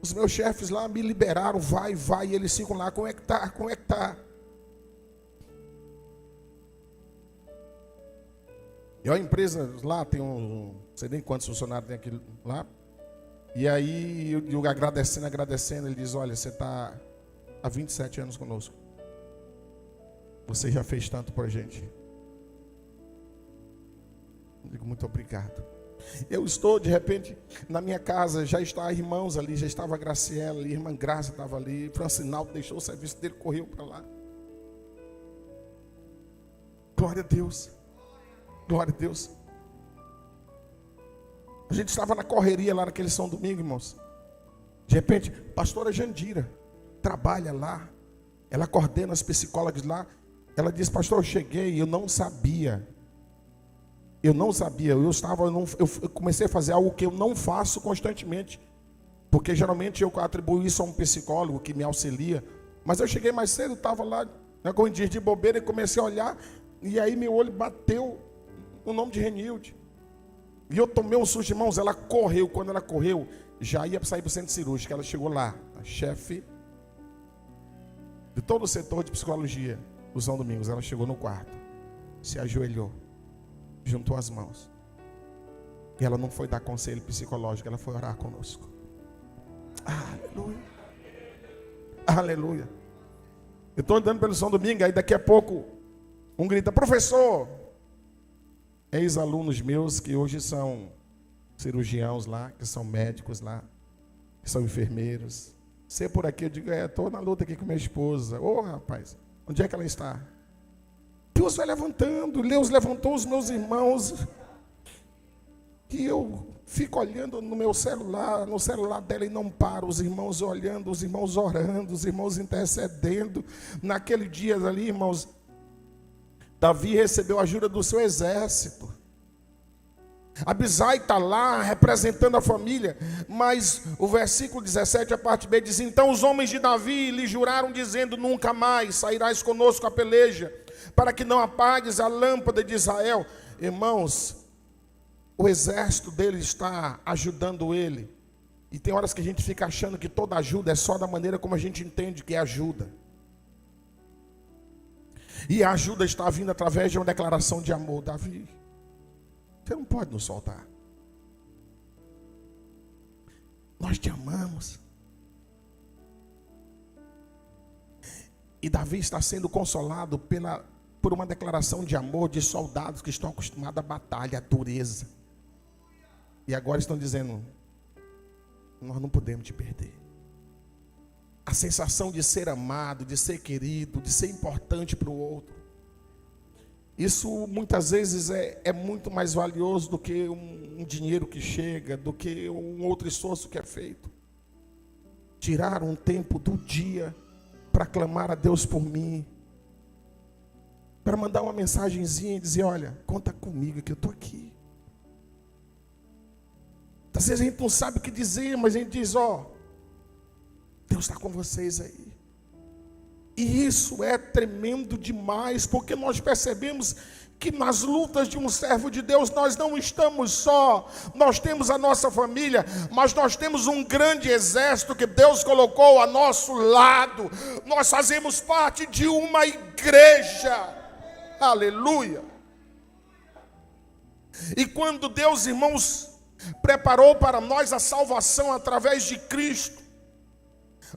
Os meus chefes lá me liberaram, vai, e eles ficam lá: como é que tá? E a empresa lá tem não sei nem quantos funcionários tem aqui lá. E aí eu agradecendo, ele diz: olha, você está há 27 anos conosco. Você já fez tanto por a gente. Eu digo: muito obrigado. Eu estou, de repente, na minha casa, já está irmãos ali, já estava a Graciela ali, a irmã Graça estava ali, Francinaldo deixou o serviço dele, correu para lá. Glória a Deus. Glória a Deus. A gente estava na correria lá naquele São Domingo, irmãos. De repente, pastora Jandira trabalha lá. Ela coordena as psicólogas lá. Ela diz: pastor, eu cheguei e eu não sabia. Eu comecei a fazer algo que eu não faço constantemente. Porque geralmente eu atribuo isso a um psicólogo que me auxilia. Mas eu cheguei mais cedo, estava lá, com um dia de bobeira, e comecei a olhar. E aí meu olho bateu no nome de Renilde. E eu tomei um susto, irmãos, ela correu. Quando ela correu, já ia sair para o centro cirúrgico. Ela chegou lá, a chefe de todo o setor de psicologia do São Domingos. Ela chegou no quarto, se ajoelhou, juntou as mãos. E ela não foi dar conselho psicológico, ela foi orar conosco. Aleluia. Aleluia. Eu estou andando pelo São Domingo, aí daqui a pouco um grita: professor. Ex-alunos meus que hoje são cirurgiãos lá, que são médicos lá, que são enfermeiros. Você por aqui, eu digo: estou na luta aqui com minha esposa. Ô rapaz, onde é que ela está? Deus vai levantando, Deus levantou os meus irmãos. E eu fico olhando no meu celular, no celular dela, e não paro. Os irmãos olhando, os irmãos orando, os irmãos intercedendo. Naquele dia ali, irmãos, Davi recebeu a ajuda do seu exército. Abisai está lá representando a família. Mas o versículo 17, a parte B, diz: então os homens de Davi lhe juraram, dizendo: nunca mais sairás conosco a peleja, para que não apagues a lâmpada de Israel. Irmãos, o exército dele está ajudando ele. E tem horas que a gente fica achando que toda ajuda é só da maneira como a gente entende que é ajuda. E a ajuda está vindo através de uma declaração de amor. Davi, você não pode nos soltar. Nós te amamos. E Davi está sendo consolado por uma declaração de amor de soldados que estão acostumados à batalha, à dureza. E agora estão dizendo: nós não podemos te perder. A sensação de ser amado, de ser querido, de ser importante para o outro. Isso muitas vezes é muito mais valioso do que um dinheiro que chega, do que um outro esforço que é feito. Tirar um tempo do dia para clamar a Deus por mim, para mandar uma mensagenzinha e dizer: olha, conta comigo que eu estou aqui. Às vezes a gente não sabe o que dizer, mas a gente diz: Deus está com vocês aí. E isso é tremendo demais, porque nós percebemos que nas lutas de um servo de Deus nós não estamos só. Nós temos a nossa família, mas nós temos um grande exército que Deus colocou a nosso lado. Nós fazemos parte de uma igreja. Aleluia. E quando Deus, irmãos, preparou para nós a salvação através de Cristo,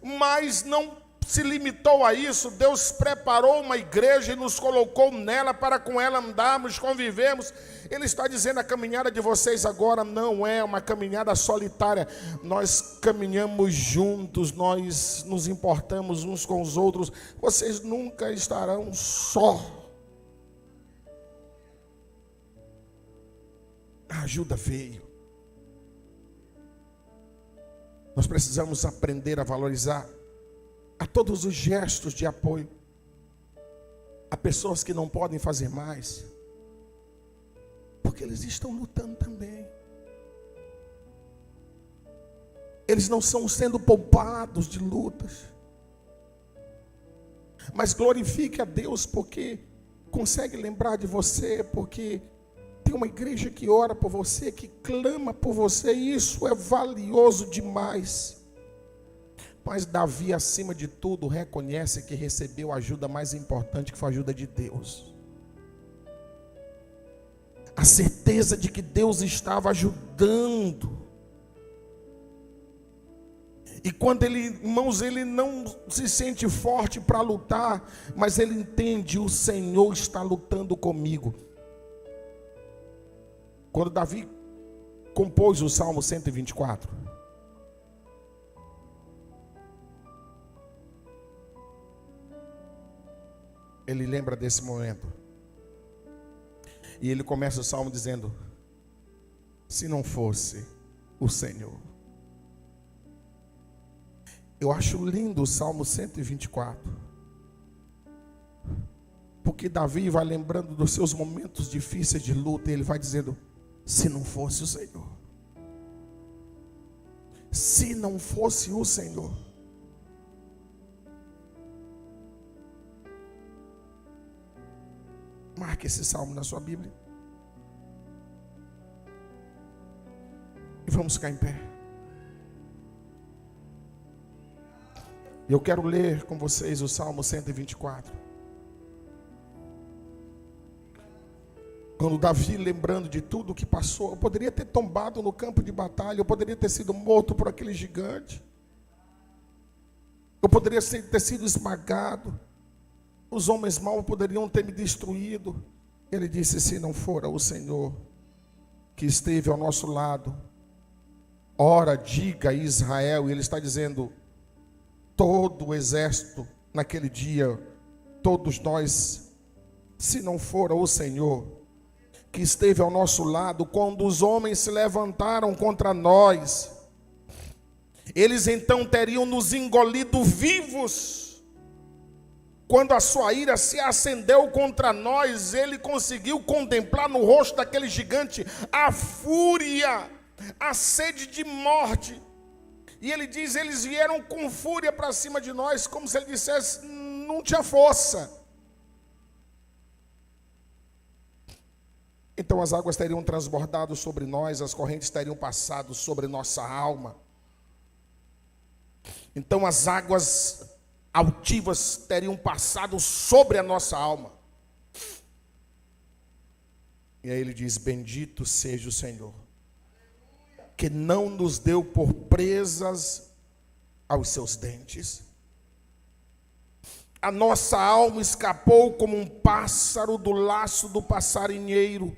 mas não se limitou a isso. Deus preparou uma igreja e nos colocou nela para com ela andarmos, convivermos. Ele está dizendo: a caminhada de vocês agora não é uma caminhada solitária. Nós caminhamos juntos, nós nos importamos uns com os outros. Vocês nunca estarão só. A ajuda veio. Nós precisamos aprender a valorizar a todos os gestos de apoio a pessoas que não podem fazer mais, porque eles estão lutando também. Eles não estão sendo poupados de lutas, mas glorifique a Deus porque consegue lembrar de você, porque tem uma igreja que ora por você, que clama por você, e isso é valioso demais. Mas Davi, acima de tudo, reconhece que recebeu a ajuda mais importante, que foi a ajuda de Deus. A certeza de que Deus estava ajudando. E quando ele, irmãos, ele não se sente forte para lutar, mas ele entende: o Senhor está lutando comigo. Quando Davi compôs o Salmo 124, ele lembra desse momento. E ele começa o Salmo dizendo: se não fosse o Senhor. Eu acho lindo o Salmo 124. Porque Davi vai lembrando dos seus momentos difíceis de luta. E ele vai dizendo: se não fosse o Senhor. Se não fosse o Senhor. Marque esse salmo na sua Bíblia. Vamos ficar em pé. Eu quero ler com vocês o Salmo 124. Quando Davi, lembrando de tudo o que passou, eu poderia ter tombado no campo de batalha, eu poderia ter sido morto por aquele gigante, eu poderia ter sido esmagado, os homens maus poderiam ter me destruído. Ele disse: se não fora o Senhor que esteve ao nosso lado, ora diga a Israel. E ele está dizendo: todo o exército naquele dia, todos nós, se não fora o Senhor que esteve ao nosso lado, quando os homens se levantaram contra nós, eles então teriam nos engolido vivos. Quando a sua ira se acendeu contra nós, ele conseguiu contemplar no rosto daquele gigante a fúria, a sede de morte. E ele diz: eles vieram com fúria para cima de nós, como se ele dissesse: não tinha força. Então as águas teriam transbordado sobre nós, as correntes teriam passado sobre nossa alma. Então as águas altivas teriam passado sobre a nossa alma. E aí ele diz: bendito seja o Senhor, que não nos deu por presas aos seus dentes. A nossa alma escapou como um pássaro do laço do passarinheiro.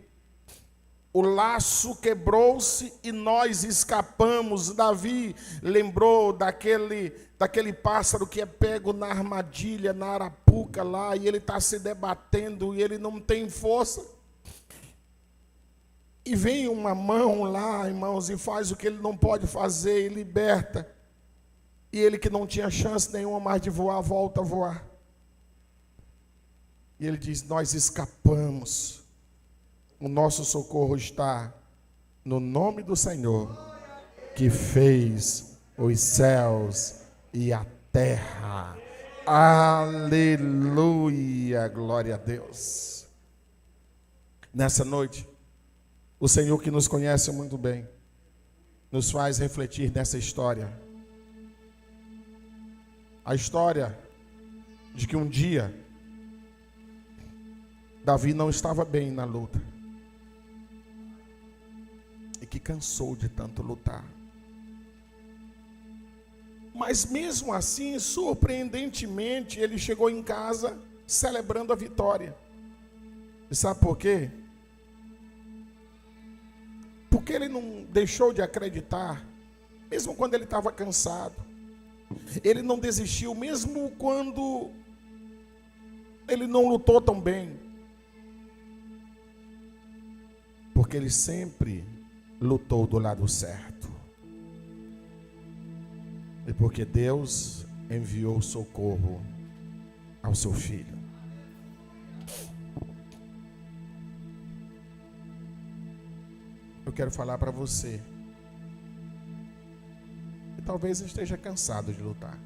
O laço quebrou-se e nós escapamos. Davi lembrou daquele pássaro que é pego na armadilha, na arapuca lá, e ele está se debatendo e ele não tem força. E vem uma mão lá, irmãos, e faz o que ele não pode fazer e liberta. E ele, que não tinha chance nenhuma mais de voar, volta a voar. E ele diz: nós escapamos. O nosso socorro está no nome do Senhor, que fez os céus e a terra. Aleluia, glória a Deus. Nessa noite, o Senhor, que nos conhece muito bem, nos faz refletir nessa história. A história de que um dia Davi não estava bem na luta e que cansou de tanto lutar. Mas mesmo assim, surpreendentemente, ele chegou em casa celebrando a vitória. E sabe por quê? Porque ele não deixou de acreditar, mesmo quando ele estava cansado. Ele não desistiu, mesmo quando ele não lutou tão bem. Porque ele sempre lutou do lado certo. E porque Deus enviou socorro ao seu filho. Eu quero falar para você que talvez esteja cansado de lutar.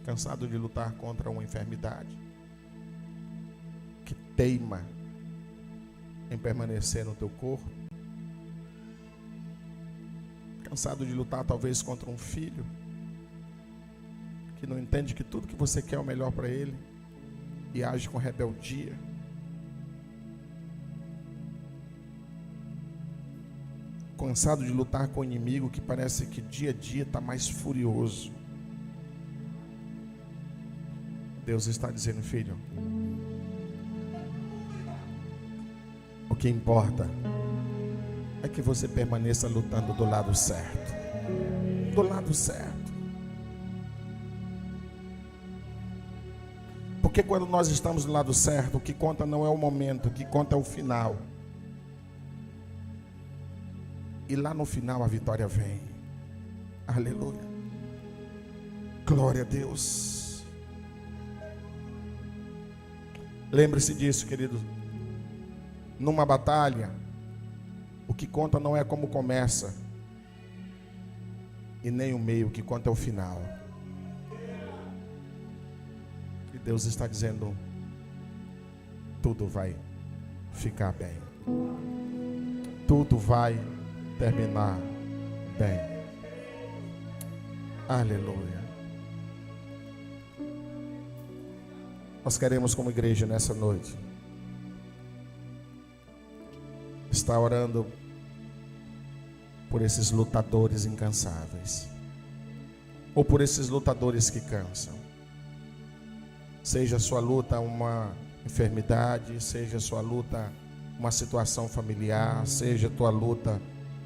Cansado de lutar contra uma enfermidade que teima em permanecer no teu corpo. Cansado de lutar talvez contra um filho que não entende que tudo que você quer é o melhor para ele e age com rebeldia. Cansado de lutar com o inimigo que parece que dia a dia está mais furioso. Deus está dizendo: filho, o que importa é que você permaneça lutando do lado certo. Do lado certo. Porque quando nós estamos do lado certo, o que conta não é o momento, o que conta é o final. E lá no final a vitória vem. Aleluia. Glória a Deus. Lembre-se disso, querido. Numa batalha, o que conta não é como começa e nem o meio, o que conta é o final. E Deus está dizendo: tudo vai ficar bem. Tudo vai terminar bem. Aleluia. Nós queremos, como igreja, nessa noite, estar orando por esses lutadores incansáveis, ou por esses lutadores que cansam. Seja a sua luta uma enfermidade, seja a sua luta uma situação familiar, seja a tua luta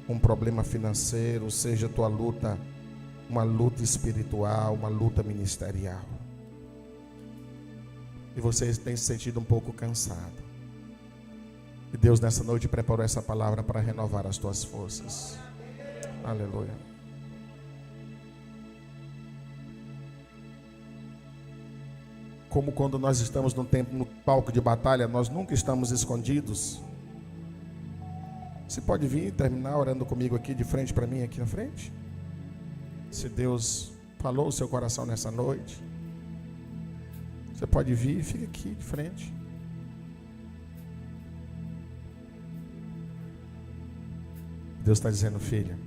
um problema financeiro, seja a tua luta uma luta espiritual, uma luta ministerial. E você tem se sentido um pouco cansado. E Deus nessa noite preparou essa palavra para renovar as tuas forças. Aleluia. Como quando nós estamos no palco de batalha, nós nunca estamos escondidos. Você pode vir e terminar orando comigo aqui de frente para mim, aqui na frente? Se Deus falou o seu coração nessa noite, você pode vir e fica aqui de frente. Deus está dizendo: filha,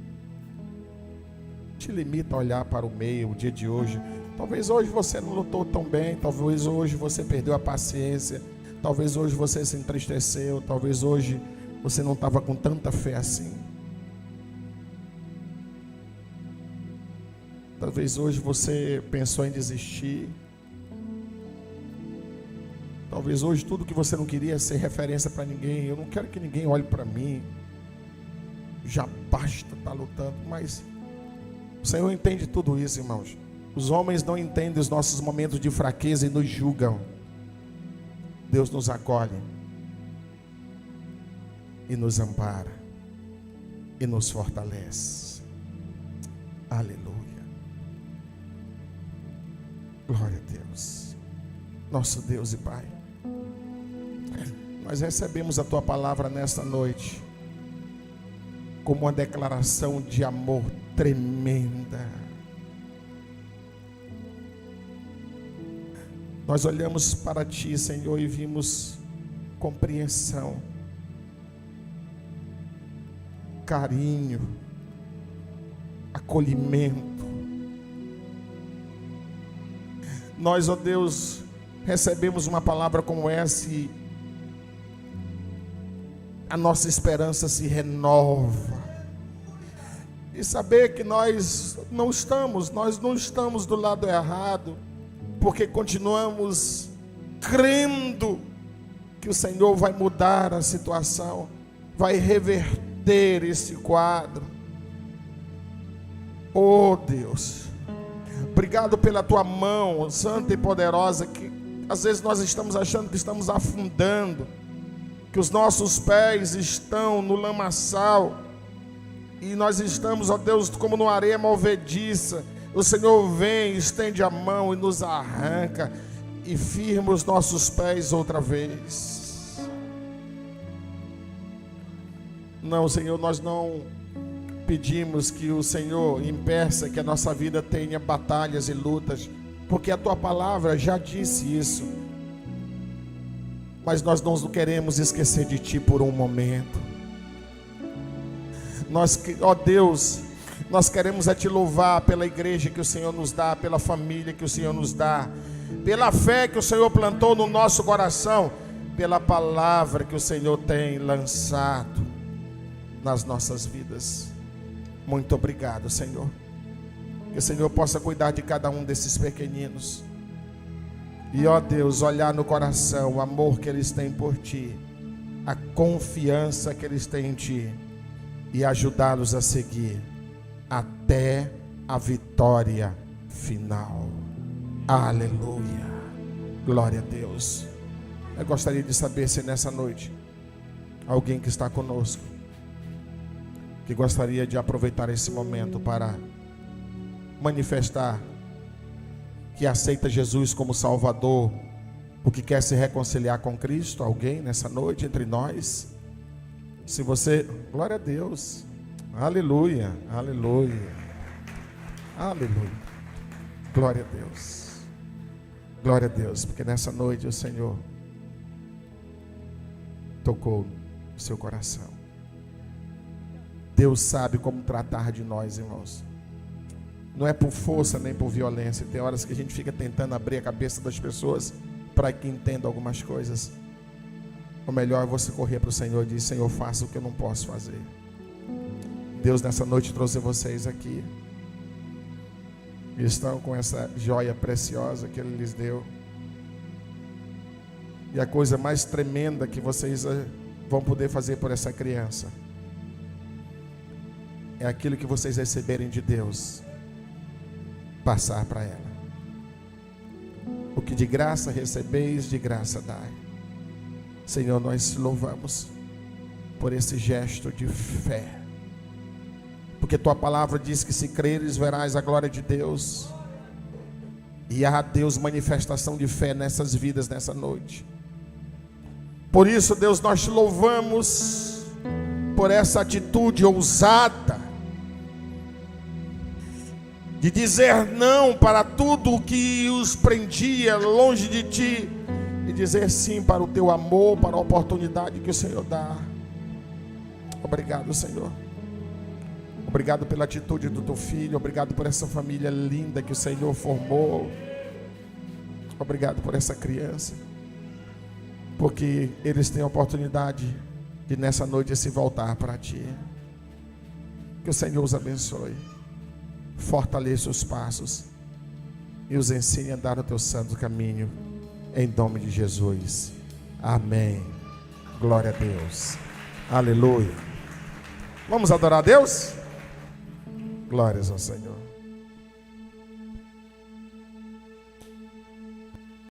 te limita a olhar para o meio, o dia de hoje. Talvez hoje você não lutou tão bem, talvez hoje você perdeu a paciência, talvez hoje você se entristeceu, talvez hoje você não estava com tanta fé assim. Talvez hoje você pensou em desistir. Talvez hoje tudo que você não queria ser referência para ninguém. Eu não quero que ninguém olhe para mim. Já basta estar lutando. Mas o Senhor entende tudo isso, irmãos. Os homens não entendem os nossos momentos de fraqueza e nos julgam. Deus nos acolhe e nos ampara e nos fortalece. Aleluia. Glória a Deus. Nosso Deus e Pai, nós recebemos a Tua palavra nesta noite como uma declaração de amor tremenda. Nós olhamos para Ti, Senhor, e vimos compreensão, carinho, acolhimento. Nós, ó Deus, recebemos uma palavra como essa e a nossa esperança se renova. E saber que nós não estamos do lado errado, porque continuamos crendo que o Senhor vai mudar a situação, vai reverter esse quadro. Oh Deus, obrigado pela Tua mão santa e poderosa, que às vezes nós estamos achando que estamos afundando, que os nossos pés estão no lamaçal, e nós estamos, ó Deus, como numa areia movediça. O Senhor vem, estende a mão e nos arranca, e firma os nossos pés outra vez. Não, Senhor, nós não pedimos que o Senhor impeça que a nossa vida tenha batalhas e lutas, porque a Tua palavra já disse isso. Mas nós não queremos esquecer de Ti por um momento. Nós, ó Deus, nós queremos Te louvar pela igreja que o Senhor nos dá, pela família que o Senhor nos dá, pela fé que o Senhor plantou no nosso coração, pela palavra que o Senhor tem lançado nas nossas vidas. Muito obrigado, Senhor. Que o Senhor possa cuidar de cada um desses pequeninos. E, ó Deus, olhar no coração o amor que eles têm por Ti, a confiança que eles têm em Ti, e ajudá-los a seguir até a vitória final. Aleluia. Glória a Deus. Eu gostaria de saber se nessa noite alguém que está conosco, que gostaria de aproveitar esse momento para manifestar que aceita Jesus como Salvador, porque quer se reconciliar com Cristo. Alguém nessa noite entre nós? Se você, glória a Deus, aleluia, aleluia, aleluia, glória a Deus, porque nessa noite o Senhor tocou seu coração. Deus sabe como tratar de nós, irmãos. Não é por força nem por violência. Tem horas que a gente fica tentando abrir a cabeça das pessoas para que entendam algumas coisas. O melhor é você correr para o Senhor e dizer: Senhor, faça o que eu não posso fazer. Deus nessa noite trouxe vocês aqui. E estão com essa joia preciosa que Ele lhes deu. E a coisa mais tremenda que vocês vão poder fazer por essa criança é aquilo que vocês receberem de Deus, passar para ela. O que de graça recebeis, de graça dai. Senhor, nós te louvamos por esse gesto de fé, porque tua palavra diz que se creres verás a glória de Deus. E há, Deus, manifestação de fé nessas vidas nessa noite. Por isso, Deus, nós te louvamos por essa atitude ousada de dizer não para tudo que os prendia longe de ti e dizer sim para o teu amor, para a oportunidade que o Senhor dá. Obrigado, Senhor. Obrigado pela atitude do teu filho. Obrigado por essa família linda que o Senhor formou. Obrigado por essa criança, porque eles têm a oportunidade de nessa noite se voltar para ti. Que o Senhor os abençoe, fortaleça os passos e os ensine a andar no teu santo caminho, em nome de Jesus. Amém. Glória a Deus. Aleluia. Vamos adorar a Deus? Glórias ao Senhor.